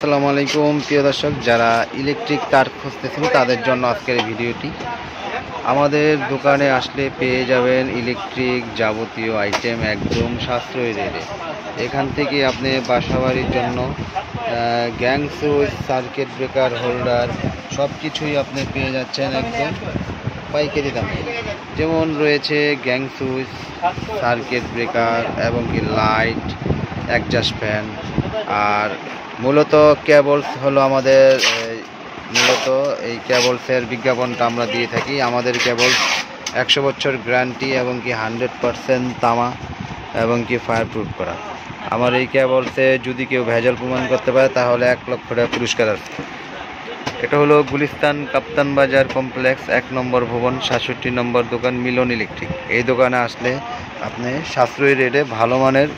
আসসালামু আলাইকুম প্রিয় দর্শক, যারা ইলেকট্রিক তার খুঁজতেছেন তাদের জন্য আজকের এই ভিডিওটি। আমাদের দোকানে আসলে পেয়ে যাবেন ইলেকট্রিক যাবতীয় আইটেম একদম সাশ্রয়ী রেটে। এখান থেকে আপনি বাসাবাড়ির জন্য gang switch, circuit breaker, holder সব কিছুই আপনি পেয়ে যাচ্ছেন একদম পাইকারি দামে। যেমন রয়েছে গ্যাং সুইচ, সার্কিট ব্রেকার এবং কি লাইট, অ্যাডজাস্ট ফ্যান। আর মূলত কেবলস হলো আমাদের মূলত এই কেবলসের বিজ্ঞাপনটা আমরা দিয়ে থাকি। আমাদের কেবলস 100 বছর গ্যারান্টি এবং কি 100% তামা এবং কি ফায়ার প্রুফ করা। আমার এই কেবলসে যদি কেউ ভেজাল প্রমাণ করতে পারে তাহলে 1 লক্ষ টাকা পুরস্কার আছে। এটা হলো গুলিস্তান কাপ্তান বাজার কমপ্লেক্স 1 নম্বর ভবন, 67 নম্বর দোকান, মিলন ইলেকট্রিক। এই দোকানে আসলে আপনি সাশ্রয়ী রেটে ভালো মানের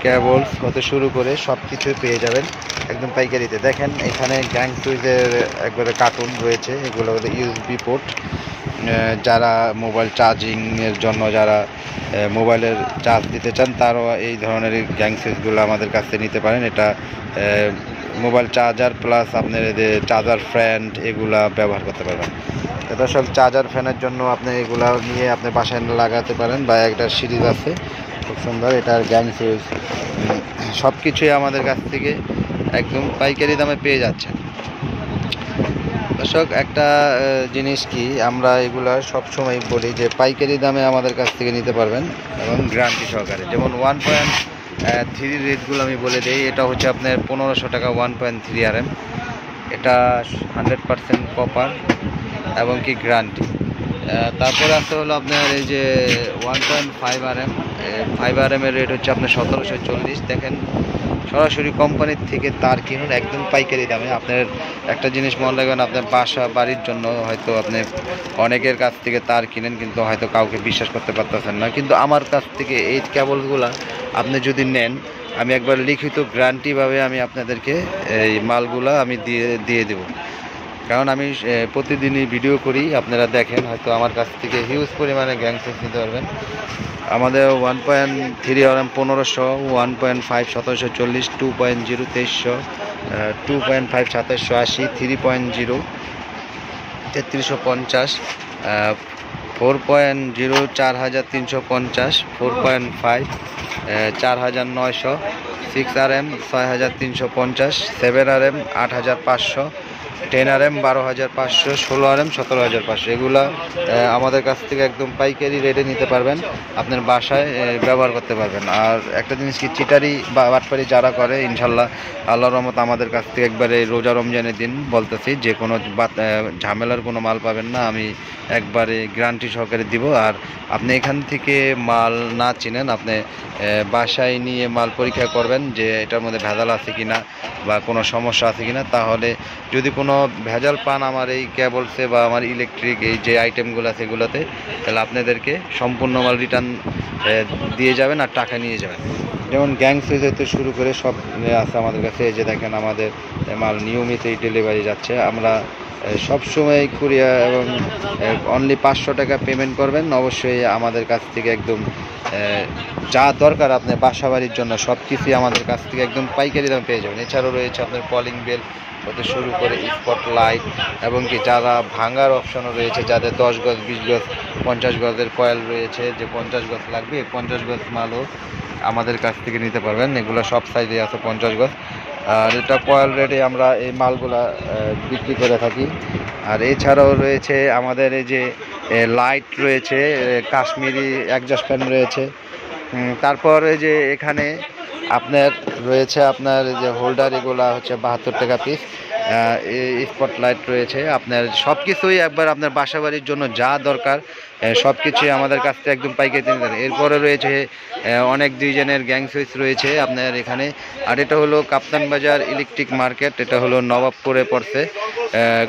কেবলস হতে শুরু করে সব কিছুই পেয়ে যাবেন একদম পাইকারিতে। দেখেন এখানে গ্যাং সুইচের একবারে কার্টুন রয়েছে, এগুলো হলো ইউএসবি পোর্ট। যারা মোবাইল চার্জিংয়ের জন্য, যারা মোবাইলের চার্জ দিতে চান, তারাও এই ধরনের গ্যাং সুইচগুলো আমাদের কাছ থেকে নিতে পারেন। এটা মোবাইল চার্জার প্লাস আপনার চার্জার ফ্যান এগুলা ব্যবহার করতে পারবেন। দর্শক, চার্জার ফ্যানের জন্য আপনি এগুলা নিয়ে আপনি বাসায় লাগাতে পারেন, বা একটা সিরিজ আছে খুব সুন্দর, এটার গ্যাং সুইচ সব কিছুই আমাদের কাছ থেকে একদম পাইকারি দামে পেয়ে যাচ্ছেন। দর্শক, একটা জিনিস কি, আমরা এগুলা সবসময় বলি যে পাইকারি দামে আমাদের কাছ থেকে নিতে পারবেন এবং গ্যারান্টি সহকারে। যেমন 1.3 রেটগুলো আমি বলে দিই। এটা হচ্ছে আপনার 1500 টাকা 1.3 RM। এটা 100% কপার এবং কি গ্যারান্টি। তারপরে আসতে হলো আপনার এই যে 1.5 RM। 5 RM এর রেট হচ্ছে আপনার 1740। দেখেন, সরাসরি কোম্পানির থেকে তার কিনুন একদম পাইকারি দামে। আপনার একটা জিনিস মনে রাখবেন, আপনার বাসা বাড়ির জন্য হয়তো আপনি অনেকের কাছ থেকে তার কিনেন, কিন্তু হয়তো কাউকে বিশ্বাস করতে পারতেছেন না। কিন্তু আমার কাছ থেকে এই কেবলগুলো আপনি যদি নেন, আমি একবার লিখিত গ্যারান্টিভাবে আমি আপনাদেরকে এই মালগুলো আমি দিয়ে দেবো। কারণ আমি প্রতিদিনই ভিডিও করি, আপনারা দেখেন, হয়তো আমার কাছ থেকে হিউজ পরিমাণে গ্যাং সুইচ নিতে পারবেন। আমাদের 1.3 RM 1500, 1.5 1740, 2.0 2300, 2.5 2780, 3.0 3350, 4.0 4350, 4.5 4900, 6 RM 6350, 7 RM 8500, 10 RM 12500, 16 RM 17500। এগুলা আমাদের কাছ থেকে একদম পাইকারি রেটে নিতে পারবেন, আপনার বাসায় ব্যবহার করতে পারবেন। আর একটা জিনিস কি, চিটারি বা বাটপারি যারা করে, ইনশাল্লাহ আল্লাহর রহমত আমাদের কাছ থেকে একবারে রোজা রমজানের দিন বলতেছি যে কোনো ঝামেলার কোনো মাল পাবেন না, আমি একবারে গ্যারান্টি সহকারে দিব। আর আপনি এখান থেকে মাল না চিনেন, আপনি বাসায় নিয়ে মাল পরীক্ষা করবেন যে এটার মধ্যে ভেজাল আছে কিনা বা কোনো সমস্যা আছে কিনা। তাহলে যদি কোনো ভেজাল পান আমার এই কেবলসে বা আমার ইলেকট্রিক এই যে আইটেমগুলো আছে এগুলোতে, তাহলে আপনাদেরকে সম্পূর্ণ মাল রিটার্ন দিয়ে যাবেন আর টাকা নিয়ে যাবেন। যেমন গ্যাং সুইচ হতে শুরু করে সব আছে আমাদের কাছে। এই যে দেখেন, আমাদের মাল নিয়মিতই ডেলিভারি যাচ্ছে। আমরা সবসময় কুরিয়ার এবং অনলি 500 টাকা পেমেন্ট করবেন। অবশ্যই আমাদের কাছ থেকে একদম যা দরকার আপনার বাসা বাড়ির জন্য সব কিছুই আমাদের কাছ থেকে একদম পাইকারি দাম পেয়ে যাবেন। এছাড়াও রয়েছে আপনার কলিং বেল হতে শুরু করে স্পট লাইট, এবং কি যারা ভাঙার অপশনও রয়েছে, যাদের 10 গজ 20 গজ 50 গজের কয়েল রয়েছে, যে 50 গজ লাগবে 50 গজ মালও আমাদের কাছ থেকে নিতে পারবেন। এগুলো সব সাইজে আছে 50 গজ। আর এটা কয়েল রেটে আমরা এই মালগুলা বিক্রি করে থাকি। আর এছাড়াও রয়েছে আমাদের এই যে লাইট রয়েছে, কাশ্মীরি অ্যাডজাস্ট ফ্যান রয়েছে। তারপর এই যে এখানে আপনার রয়েছে আপনার যে হোল্ডার, এগুলা হচ্ছে 72 টাকা পিস। স্পটলাইট রয়েছে, আপনার সব কিছুই একবার আপনার বাসা বাড়ির জন্য যা দরকার সব কিছুই আমাদের কাছ থেকে একদম পাইকারি নিতে পারেন। এরপরে রয়েছে অনেক ডিজাইনের গ্যাং সুইচ রয়েছে আপনার এখানে। আর এটা হলো কাপ্তান বাজার ইলেকট্রিক মার্কেট, এটা হলো নবাবপুরে পড়ছে,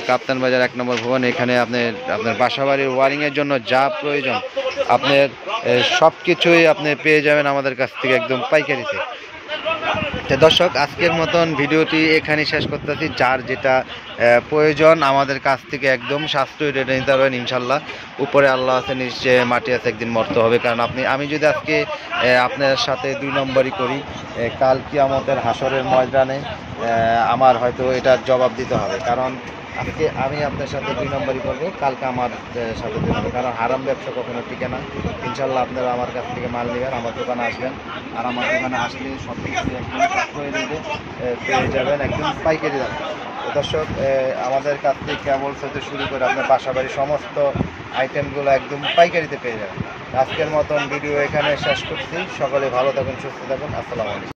কাপ্তান বাজার 1 নম্বর ভবন। এখানে আপনার বাসা বাড়ির ওয়ারিংয়ের জন্য যা প্রয়োজন আপনার সব কিছুই আপনি পেয়ে যাবেন আমাদের কাছ থেকে একদম পাইকারিতে। তো দর্শক, আজকের মতন ভিডিওটি এখানে শেষ করতেছি। যার যেটা প্রয়োজন আমাদের কাছ থেকে একদম সাশ্রয়ী রেটে নিতে পারবেন ইনশাল্লাহ। উপরে আল্লাহ আছে, নিচে মাটি আছে, একদিন মরতে হবে। কারণ আমি যদি আজকে আপনার সাথে 2 নম্বরই করি, কাল কিয়ামতের হাসরের ময়দানে আমার হয়তো এটার জবাব দিতে হবে। কারণ আজকে আমি আপনার সাথে 2 নম্বরই করবো, কালকে আমার সাথে 2 নম্বর। কারণ হারাম ব্যবসা কখনো টিকে না। ইনশাল্লাহ আপনারা আমার কাছ থেকে মাল নেবেন, আমার দোকানে আসবেন। আর আমার দোকানে আসলে সব কিছু একদম সাশ্রয়ী রেটে পেয়ে যাবেন, একদম পাইকারি দাম। তো দর্শক, আমাদের কাছ থেকে কেবল থেকে শুরু করে আপনার বাসাবাড়ির সমস্ত আইটেমগুলো একদম পাইকারিতে পেয়ে যাবেন। আজকের মতন ভিডিও এখানে শেষ করছি। সকলে ভালো থাকুন, সুস্থ থাকুন। আসসালামু আলাইকুম।